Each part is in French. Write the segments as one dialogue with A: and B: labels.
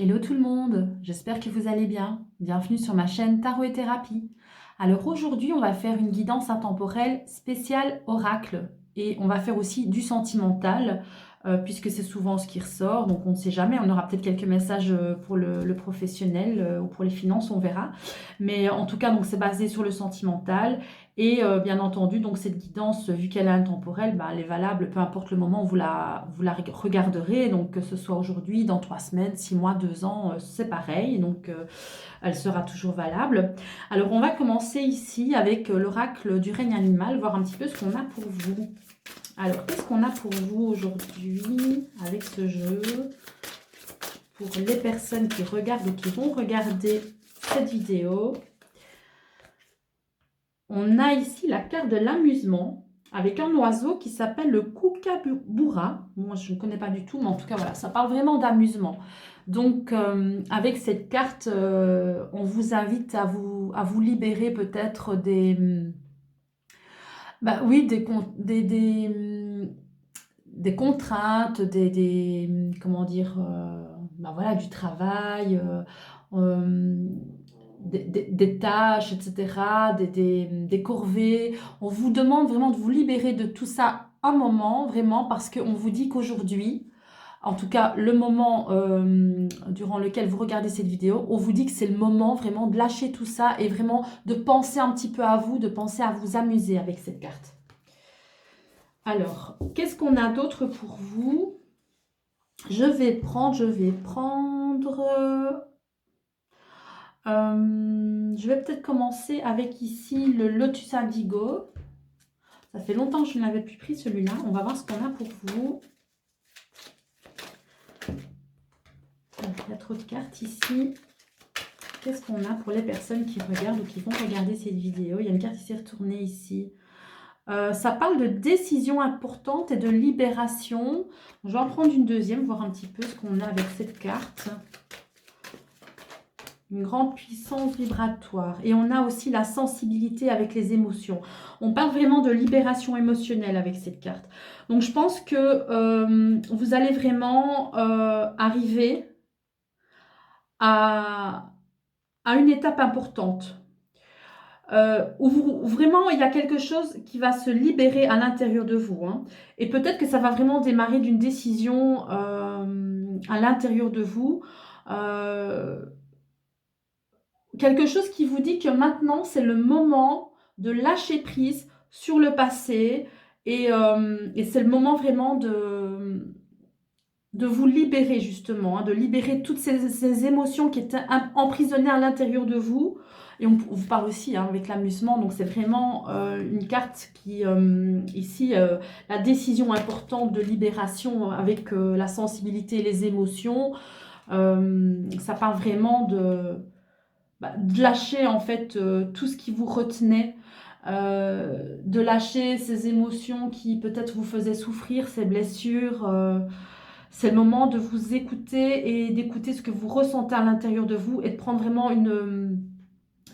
A: Hello tout le monde, j'espère que vous allez bien. Bienvenue sur ma chaîne Tarot et Thérapie. Alors aujourd'hui, on va faire une guidance intemporelle spéciale oracle et on va faire aussi du sentimental puisque c'est souvent ce qui ressort. Donc on ne sait jamais, on aura peut-être quelques messages pour le professionnel ou pour les finances, on verra. Mais en tout cas, donc c'est basé sur le sentimental et bien entendu, donc cette guidance, vu qu'elle est intemporelle, bah, elle est valable peu importe le moment où vous la regarderez. Donc que ce soit aujourd'hui, dans 3 semaines, 6 mois, 2 ans, c'est pareil. Donc elle sera toujours valable. Alors on va commencer ici avec l'oracle du règne animal, voir un petit peu ce qu'on a pour vous. Alors qu'est-ce qu'on a pour vous aujourd'hui avec ce jeu? Pour les personnes qui regardent ou qui vont regarder cette vidéo. On a ici la carte de l'amusement avec un oiseau qui s'appelle le kookaburra. Moi, je ne connais pas du tout, mais en tout cas, voilà, ça parle vraiment d'amusement. Donc, avec cette carte, on vous invite à vous libérer peut-être bah oui, des contraintes, comment dire, bah voilà, du travail, euh, des tâches, etc., des corvées. On vous demande vraiment de vous libérer de tout ça un moment, vraiment, parce qu'on vous dit qu'aujourd'hui, en tout cas le moment durant lequel vous regardez cette vidéo, on vous dit que c'est le moment vraiment de lâcher tout ça et vraiment de penser un petit peu à vous, de penser à vous amuser avec cette carte. Alors, qu'est-ce qu'on a d'autre pour vous? Je vais peut-être commencer avec ici le Lotus Indigo. Ça fait longtemps que je ne l'avais plus pris celui-là. On va voir ce qu'on a pour vous. Il y a trop de cartes ici. Qu'est-ce qu'on a pour les personnes qui regardent ou qui vont regarder cette vidéo? Il y a une carte qui s'est retournée ici. Ça parle de décision importante et de libération. Je vais en prendre une deuxième, voir un petit peu ce qu'on a avec cette carte. Une grande puissance vibratoire. Et on a aussi la sensibilité avec les émotions. On parle vraiment de libération émotionnelle avec cette carte. Donc je pense que vous allez vraiment arriver à une étape importante. Où vraiment il y a quelque chose qui va se libérer à l'intérieur de vous. Hein. Et peut-être que ça va vraiment démarrer d'une décision à l'intérieur de vous. Quelque chose qui vous dit que maintenant, c'est le moment de lâcher prise sur le passé et c'est le moment vraiment de vous libérer justement, hein, de libérer toutes ces émotions qui étaient emprisonnées à l'intérieur de vous. Et on vous parle aussi hein, avec l'amusement, donc c'est vraiment une carte qui, ici, la décision importante de libération avec la sensibilité et les émotions. Ça parle vraiment de lâcher en fait tout ce qui vous retenait, de lâcher ces émotions qui peut-être vous faisaient souffrir, ces blessures. C'est le moment de vous écouter et d'écouter ce que vous ressentez à l'intérieur de vous et de prendre vraiment une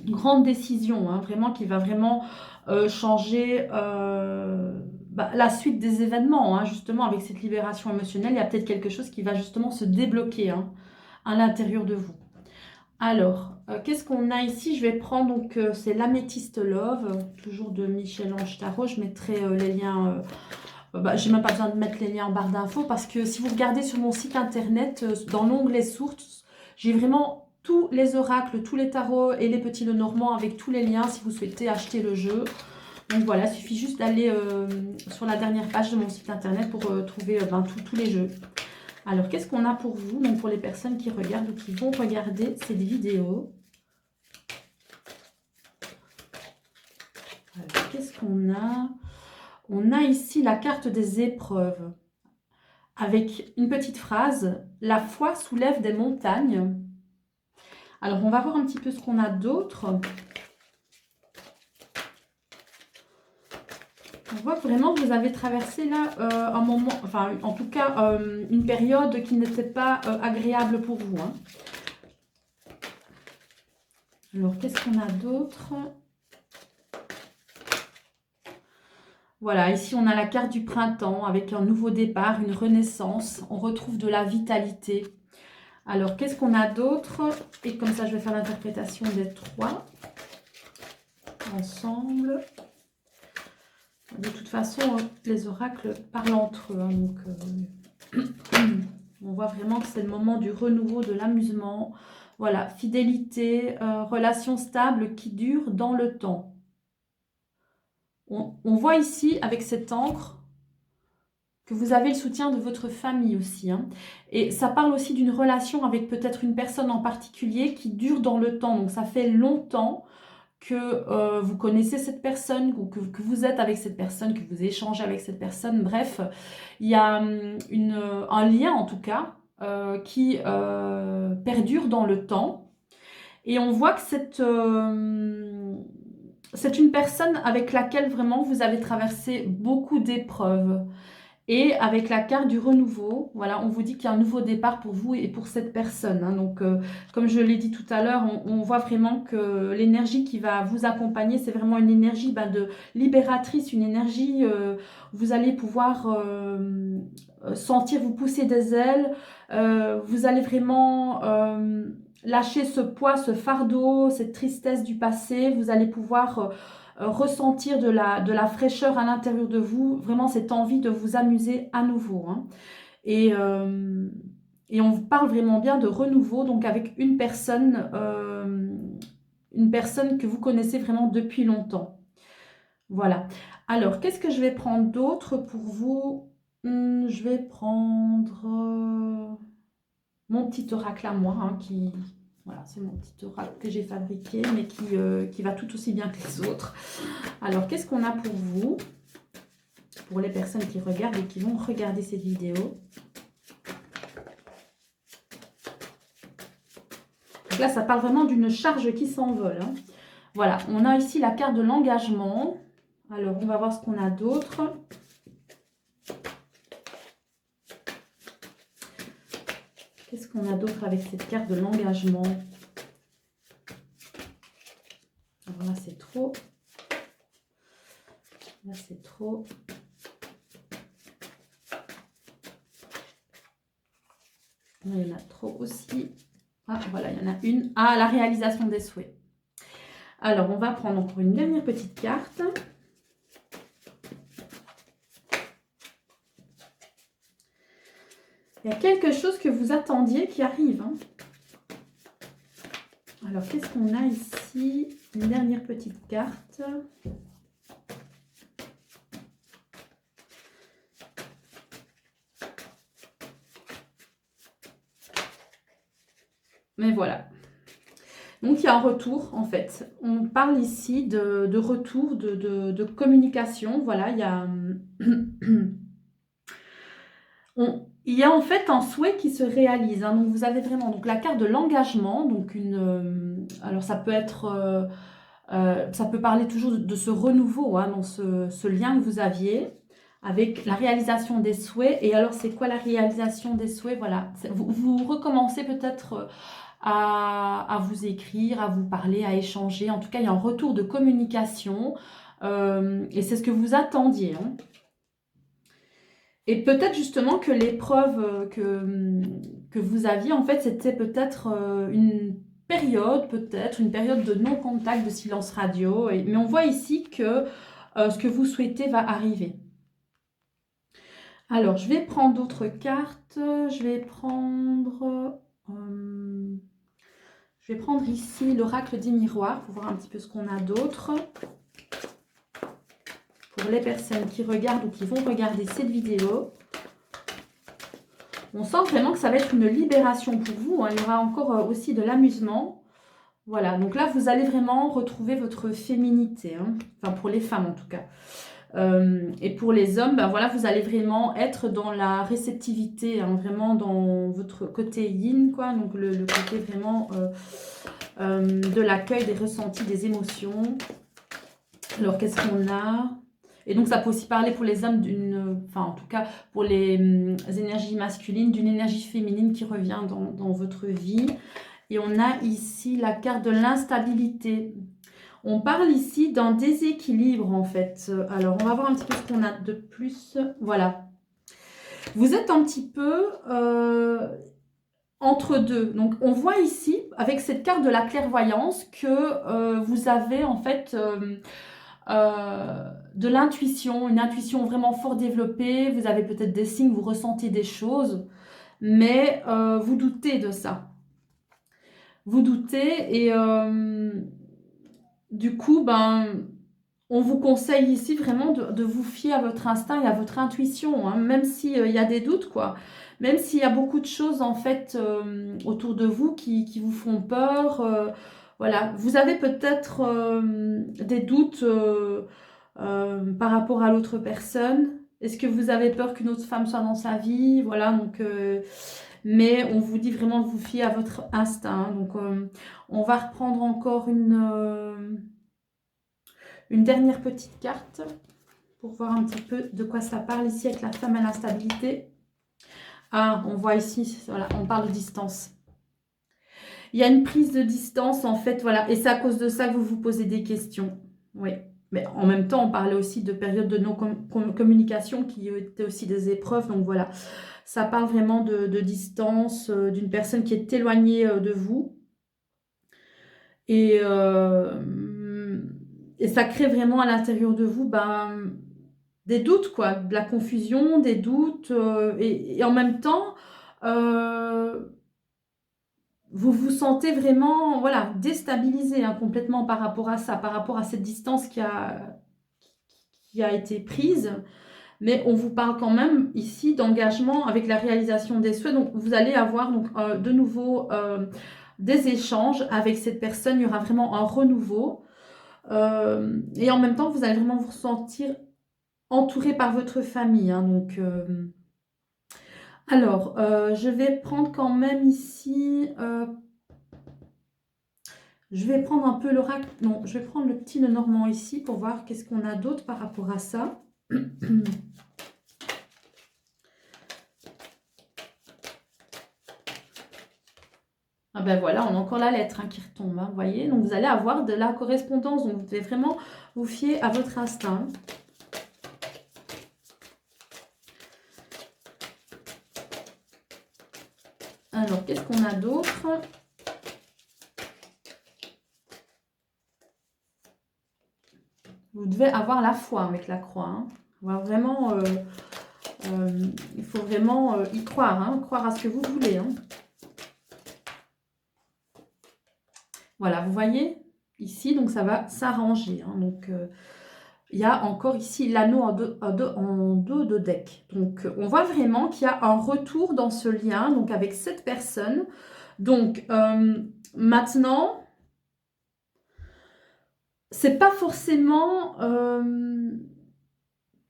A: grande décision, hein, vraiment qui va vraiment changer la suite des événements. Hein, justement, avec cette libération émotionnelle, il y a peut-être quelque chose qui va justement se débloquer hein, à l'intérieur de vous. Alors, qu'est-ce qu'on a ici? Je vais prendre, donc, c'est l'Améthyste Love, toujours de Michel-Ange Tarot. Je mettrai les liens, j'ai même pas besoin de mettre les liens en barre d'infos parce que si vous regardez sur mon site internet, dans l'onglet sources, j'ai vraiment tous les oracles, tous les tarots et les petits Lenormand avec tous les liens si vous souhaitez acheter le jeu. Donc voilà, il suffit juste d'aller sur la dernière page de mon site internet pour trouver tous les jeux. Alors, qu'est-ce qu'on a pour vous, donc pour les personnes qui regardent ou qui vont regarder cette vidéo? Alors, qu'est-ce qu'on a? On a ici la carte des épreuves, avec une petite phrase, « La foi soulève des montagnes ». Alors, on va voir un petit peu ce qu'on a d'autre. On voit que vraiment vous avez traversé là un moment, enfin en tout cas une période qui n'était pas agréable pour vous. Hein. Alors qu'est-ce qu'on a d'autre? Voilà, ici on a la carte du printemps avec un nouveau départ, une renaissance. On retrouve de la vitalité. Alors, qu'est-ce qu'on a d'autre? Et comme ça, je vais faire l'interprétation des 3 ensemble. De toute façon, les oracles parlent entre eux. Hein, donc, on voit vraiment que c'est le moment du renouveau, de l'amusement. Voilà, fidélité, relation stable qui dure dans le temps. On voit ici, avec cette encre, que vous avez le soutien de votre famille aussi. Hein. Et ça parle aussi d'une relation avec peut-être une personne en particulier qui dure dans le temps. Donc, ça fait longtemps que vous connaissez cette personne, ou que vous êtes avec cette personne, que vous échangez avec cette personne. Bref, il y a un lien, en tout cas, qui perdure dans le temps. Et on voit que c'est une personne avec laquelle vraiment vous avez traversé beaucoup d'épreuves. Et avec la carte du renouveau, voilà, on vous dit qu'il y a un nouveau départ pour vous et pour cette personne. Hein. Donc, comme je l'ai dit tout à l'heure, on voit vraiment que l'énergie qui va vous accompagner, c'est vraiment une énergie de libératrice, une énergie, vous allez pouvoir sentir vous pousser des ailes, vous allez vraiment lâcher ce poids, ce fardeau, cette tristesse du passé, vous allez pouvoir ressentir de la fraîcheur à l'intérieur de vous, vraiment cette envie de vous amuser à nouveau. Hein. Et on parle vraiment bien de renouveau, donc avec une personne que vous connaissez vraiment depuis longtemps. Voilà. Alors, qu'est-ce que je vais prendre d'autre pour vous? Je vais prendre mon petit oracle à moi, hein, qui... Voilà, c'est mon petit oracle que j'ai fabriqué, mais qui va tout aussi bien que les autres. Alors, qu'est-ce qu'on a pour vous? Pour les personnes qui regardent et qui vont regarder cette vidéo. Donc là, ça parle vraiment d'une charge qui s'envole. Hein. Voilà, on a ici la carte de l'engagement. Alors, on va voir ce qu'on a d'autre. Qu'est-ce qu'on a d'autre avec cette carte de l'engagement? Alors là, c'est trop. Là, c'est trop. Là, il y en a trop aussi. Ah, voilà, il y en a une. Ah, la réalisation des souhaits. Alors, on va prendre encore une dernière petite carte. Il y a quelque chose que vous attendiez qui arrive. Hein. Alors, qu'est-ce qu'on a ici? Une dernière petite carte. Mais voilà. Donc, il y a un retour, en fait. On parle ici de retour, de communication. Voilà, il y a... il y a en fait un souhait qui se réalise. Hein. Donc, vous avez vraiment donc, la carte de l'engagement. Donc, alors, ça peut être... ça peut parler toujours de ce renouveau, hein, dans ce lien que vous aviez avec la réalisation des souhaits. Et alors, c'est quoi la réalisation des souhaits? Voilà, vous recommencez peut-être à vous écrire, à vous parler, à échanger. En tout cas, il y a un retour de communication et c'est ce que vous attendiez. Hein. Et peut-être justement que l'épreuve que vous aviez, en fait, c'était peut-être une période, de non-contact, de silence radio. Mais on voit ici que ce que vous souhaitez va arriver. Alors, je vais prendre d'autres cartes. Je vais prendre ici l'oracle des miroirs pour voir un petit peu ce qu'on a d'autre. Pour les personnes qui regardent ou qui vont regarder cette vidéo. On sent vraiment que ça va être une libération pour vous. Hein. Il y aura encore aussi de l'amusement. Voilà, donc là, vous allez vraiment retrouver votre féminité. Hein. Enfin, pour les femmes en tout cas. Et pour les hommes, ben voilà, vous allez vraiment être dans la réceptivité, hein, vraiment dans votre côté yin, quoi. Donc le côté vraiment de l'accueil, des ressentis, des émotions. Alors, qu'est-ce qu'on a? Et donc, ça peut aussi parler pour les hommes enfin, en tout cas, pour les énergies masculines, d'une énergie féminine qui revient dans votre vie. Et on a ici la carte de l'instabilité. On parle ici d'un déséquilibre, en fait. Alors, on va voir un petit peu ce qu'on a de plus. Voilà. Vous êtes un petit peu entre deux. Donc, on voit ici, avec cette carte de la clairvoyance, que vous avez en fait de l'intuition, une intuition vraiment fort développée. Vous avez peut-être des signes, vous ressentez des choses, mais vous doutez de ça. Vous doutez et du coup, ben, on vous conseille ici vraiment de vous fier à votre instinct et à votre intuition, hein, même s'il y a des doutes, quoi. Même s'il y a beaucoup de choses, en fait, autour de vous qui vous font peur. Voilà, vous avez peut-être des doutes par rapport à l'autre personne. Est-ce que vous avez peur qu'une autre femme soit dans sa vie? Voilà, donc... mais on vous dit vraiment de vous fier à votre instinct. Donc, on va reprendre encore une dernière petite carte pour voir un petit peu de quoi ça parle ici avec la femme à l'instabilité. Ah, on voit ici, voilà, on parle de distance. Il y a une prise de distance en fait, voilà, et c'est à cause de ça que vous vous posez des questions. Oui, mais en même temps, on parlait aussi de périodes de non-communication qui étaient aussi des épreuves, donc voilà. Ça parle vraiment de distance, d'une personne qui est éloignée de vous. Et ça crée vraiment à l'intérieur de vous des doutes, quoi, de la confusion, des doutes. Et en même temps, vous vous sentez vraiment voilà, déstabilisé complètement par rapport à ça, par rapport à cette distance qui a été prise. Mais on vous parle quand même ici d'engagement avec la réalisation des souhaits. Donc, vous allez avoir donc, de nouveau des échanges avec cette personne. Il y aura vraiment un renouveau. Et en même temps, vous allez vraiment vous sentir entouré par votre famille. Donc, alors, je vais prendre quand même ici... je vais prendre un peu l'oracle... Non, je vais prendre le petit Lenormand ici pour voir qu'est-ce qu'on a d'autre par rapport à ça. Ah ben voilà, on a encore la lettre qui retombe, vous voyez. Donc, vous allez avoir de la correspondance. Donc, vous devez vraiment vous fier à votre instinct. Alors, qu'est-ce qu'on a d'autre? Vous devez avoir la foi avec la croix. Vraiment, il faut vraiment y croire, croire à ce que vous voulez. Voilà, vous voyez ici, donc ça va s'arranger. Donc, il y a encore ici l'anneau en dos de deck. Donc, on voit vraiment qu'il y a un retour dans ce lien, donc avec cette personne. Donc, maintenant, c'est pas forcément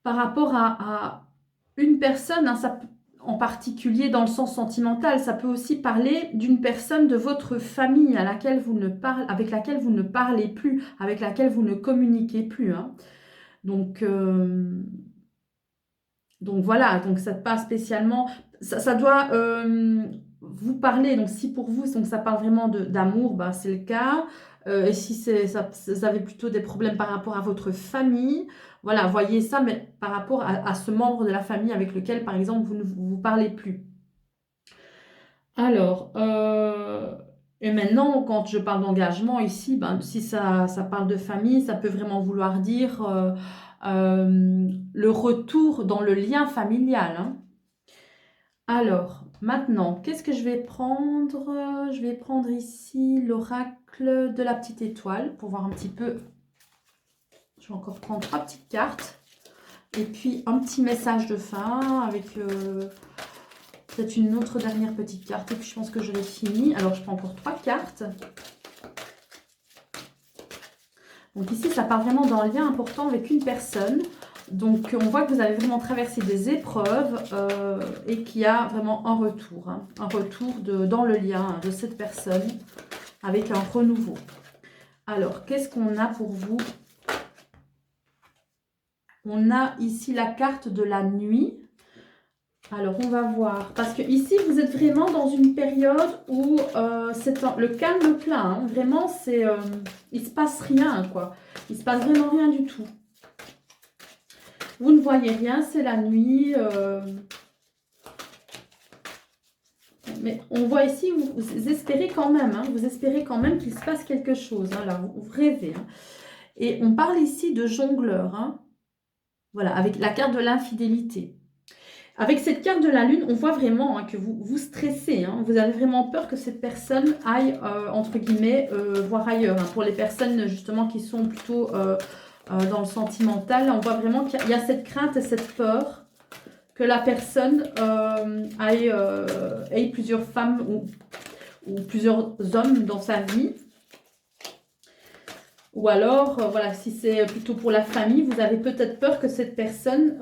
A: par rapport à une personne, en particulier dans le sens sentimental. Ça peut aussi parler d'une personne de votre famille avec laquelle vous ne parlez plus, avec laquelle vous ne communiquez plus. Donc voilà, donc ça pas spécialement, ça doit vous parler. Donc si pour vous, donc ça parle vraiment d'amour, c'est le cas. Et si vous avez plutôt des problèmes par rapport à votre famille, voilà, voyez ça, mais par rapport à ce membre de la famille avec lequel, par exemple, vous ne vous parlez plus. Alors, et maintenant, quand je parle d'engagement ici, si ça parle de famille, ça peut vraiment vouloir dire le retour dans le lien familial. Alors, maintenant, qu'est-ce que je vais prendre? Je vais prendre ici l'oracle de la petite étoile pour voir un petit peu. Je vais encore prendre 3 petites cartes. Et puis, un petit message de fin avec peut-être une autre dernière petite carte. Et puis, je pense que je l'ai fini. Alors, je prends encore 3 cartes. Donc ici, ça parle vraiment d'un lien important avec une personne. Donc, on voit que vous avez vraiment traversé des épreuves et qu'il y a vraiment un retour. Un retour dans le lien de cette personne avec un renouveau. Alors, qu'est-ce qu'on a pour vous? On a ici la carte de la nuit. Alors, on va voir. Parce que ici, vous êtes vraiment dans une période où c'est le calme plein. Vraiment, il ne se passe rien, quoi. Il ne se passe vraiment rien du tout. Vous ne voyez rien, c'est la nuit. Mais on voit ici, vous espérez quand même, hein, vous espérez quand même qu'il se passe quelque chose. Hein, là, vous rêvez. Hein. Et on parle ici de jongleur. Hein, voilà, avec la carte de l'infidélité. Avec cette carte de la lune, on voit vraiment hein, que vous stressez. Hein, vous avez vraiment peur que cette personne aille, entre guillemets, voir ailleurs. Hein, pour les personnes justement qui sont plutôt dans le sentimental, on voit vraiment qu'il y a cette crainte et cette peur que la personne ait plusieurs femmes ou plusieurs hommes dans sa vie. Ou alors, voilà, si c'est plutôt pour la famille, vous avez peut-être peur que cette personne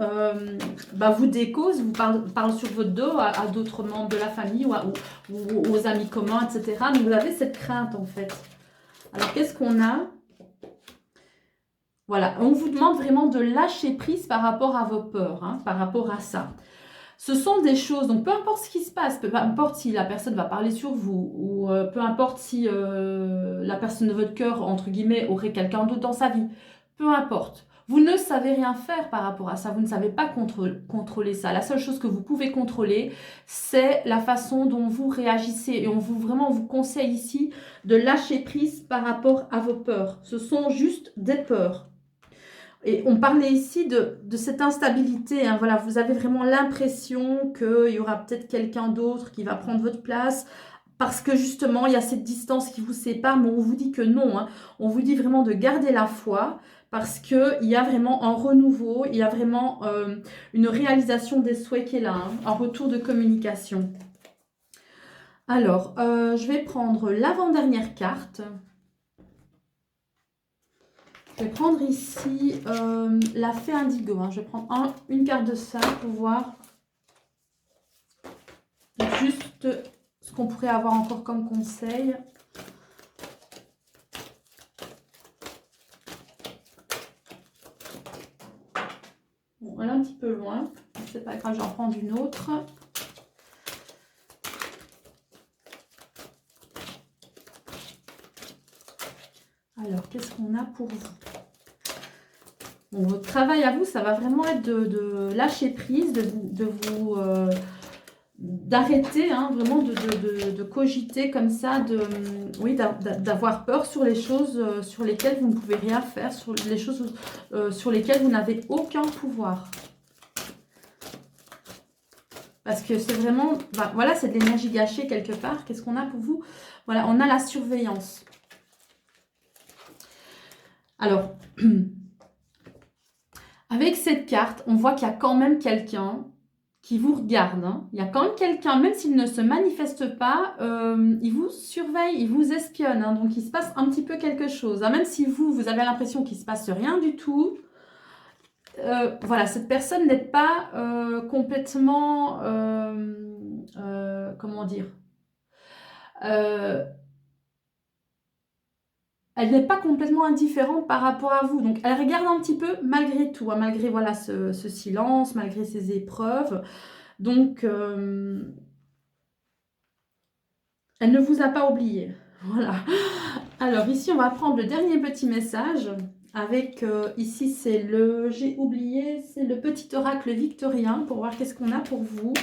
A: vous décause, vous parle sur votre dos à d'autres membres de la famille ou aux amis communs, etc. Donc, vous avez cette crainte, en fait. Alors, qu'est-ce qu'on a? Voilà, on vous demande vraiment de lâcher prise par rapport à vos peurs, hein, par rapport à ça. Ce sont des choses, donc peu importe ce qui se passe, peu importe si la personne va parler sur vous, ou peu importe si la personne de votre cœur, entre guillemets, aurait quelqu'un d'autre dans sa vie, peu importe. Vous ne savez rien faire par rapport à ça, vous ne savez pas contrôler ça. La seule chose que vous pouvez contrôler, c'est la façon dont vous réagissez. Et vraiment, on vous conseille ici de lâcher prise par rapport à vos peurs. Ce sont juste des peurs. Et on parlait ici de cette instabilité. Hein, voilà, vous avez vraiment l'impression qu'il y aura peut-être quelqu'un d'autre qui va prendre votre place parce que justement, il y a cette distance qui vous sépare. Mais on vous dit que non. Hein, on vous dit vraiment de garder la foi parce qu'il y a vraiment un renouveau, il y a vraiment une réalisation des souhaits qui est là, hein, un retour de communication. Alors, je vais prendre l'avant-dernière carte. Je vais prendre ici la fée indigo. Hein. Je vais prendre une carte de ça pour voir juste ce qu'on pourrait avoir encore comme conseil. Bon, elle est un petit peu loin. C'est pas grave, j'en prends une autre. Alors, qu'est-ce qu'on a pour vous? Bon, votre travail à vous, ça va vraiment être de lâcher prise, d'arrêter, hein, vraiment de cogiter comme ça, d'avoir peur sur les choses sur lesquelles vous ne pouvez rien faire, sur les choses sur lesquelles vous n'avez aucun pouvoir. Parce que c'est vraiment, voilà, c'est de l'énergie gâchée quelque part. Qu'est-ce qu'on a pour vous? Voilà, on a la surveillance. Alors, avec cette carte, on voit qu'il y a quand même quelqu'un qui vous regarde. Hein. Il y a quand même quelqu'un, même s'il ne se manifeste pas, il vous surveille, il vous espionne. Hein. Donc, il se passe un petit peu quelque chose. Hein. Même si vous avez l'impression qu'il ne se passe rien du tout, voilà, cette personne n'est pas complètement, comment dire, elle n'est pas complètement indifférente par rapport à vous. Donc, elle regarde un petit peu malgré tout, hein, malgré voilà, ce silence, malgré ces épreuves. Donc, elle ne vous a pas oublié. Voilà. Alors, ici, on va prendre le dernier petit message. Avec, ici, c'est le, j'ai oublié, c'est le petit oracle victorien pour voir qu'est-ce qu'on a pour vous.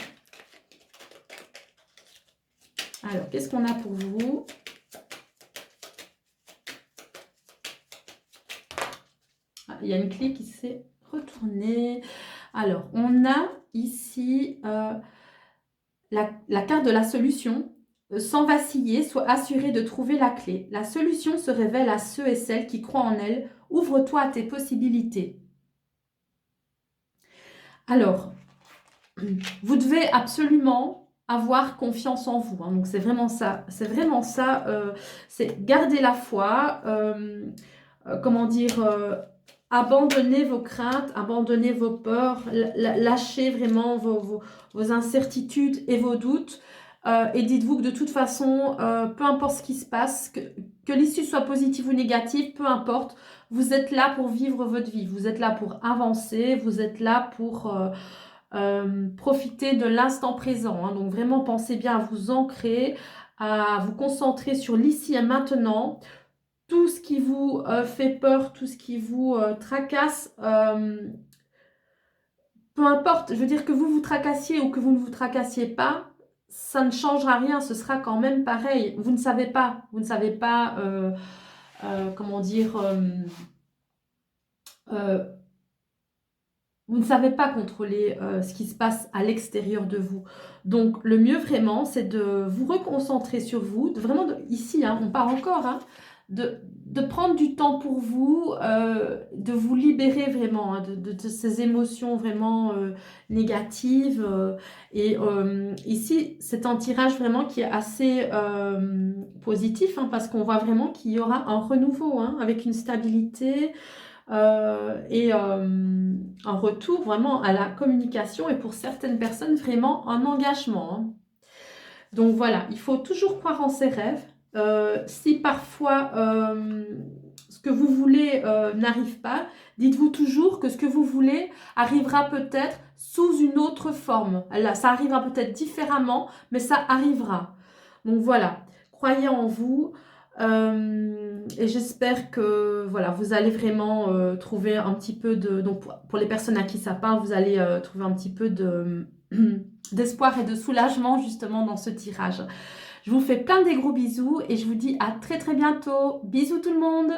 A: Alors, qu'est-ce qu'on a pour vous? Il y a une clé qui s'est retournée. Alors, on a ici la carte de la solution. Sans vaciller, sois assuré de trouver la clé. La solution se révèle à ceux et celles qui croient en elle. Ouvre-toi à tes possibilités. Alors, vous devez absolument avoir confiance en vous. Hein. Donc, c'est vraiment ça. C'est vraiment ça. C'est garder la foi. Comment dire abandonnez vos craintes, abandonnez vos peurs, lâchez vraiment vos incertitudes et vos doutes. Et dites-vous que de toute façon, peu importe ce qui se passe, que l'issue soit positive ou négative, peu importe, vous êtes là pour vivre votre vie, vous êtes là pour avancer, vous êtes là pour profiter de l'instant présent. Hein. Donc vraiment, pensez bien à vous ancrer, à vous concentrer sur l'ici et maintenant. Tout ce qui vous fait peur, tout ce qui vous tracasse, peu importe, je veux dire que vous vous tracassiez ou que vous ne vous tracassiez pas, ça ne changera rien, ce sera quand même pareil. Vous ne savez pas, comment dire, euh, vous ne savez pas contrôler ce qui se passe à l'extérieur de vous. Donc, le mieux vraiment, c'est de vous reconcentrer sur vous, ici, hein, on part encore, hein, de prendre du temps pour vous, de vous libérer vraiment hein, de ces émotions vraiment négatives. Ici, c'est un tirage vraiment qui est assez positif, hein, parce qu'on voit vraiment qu'il y aura un renouveau hein, avec une stabilité un retour vraiment à la communication et pour certaines personnes vraiment un engagement. Hein. Donc voilà, il faut toujours croire en ses rêves. Si parfois ce que vous voulez n'arrive pas, dites-vous toujours que ce que vous voulez arrivera peut-être sous une autre forme. Là, ça arrivera peut-être différemment, mais ça arrivera. Donc voilà, croyez en vous. Et j'espère que voilà, vous allez vraiment trouver un petit peu de... Donc pour les personnes à qui ça parle, vous allez trouver un petit peu de d'espoir et de soulagement justement dans ce tirage. Je vous fais plein de gros bisous et je vous dis à très très bientôt. Bisous tout le monde!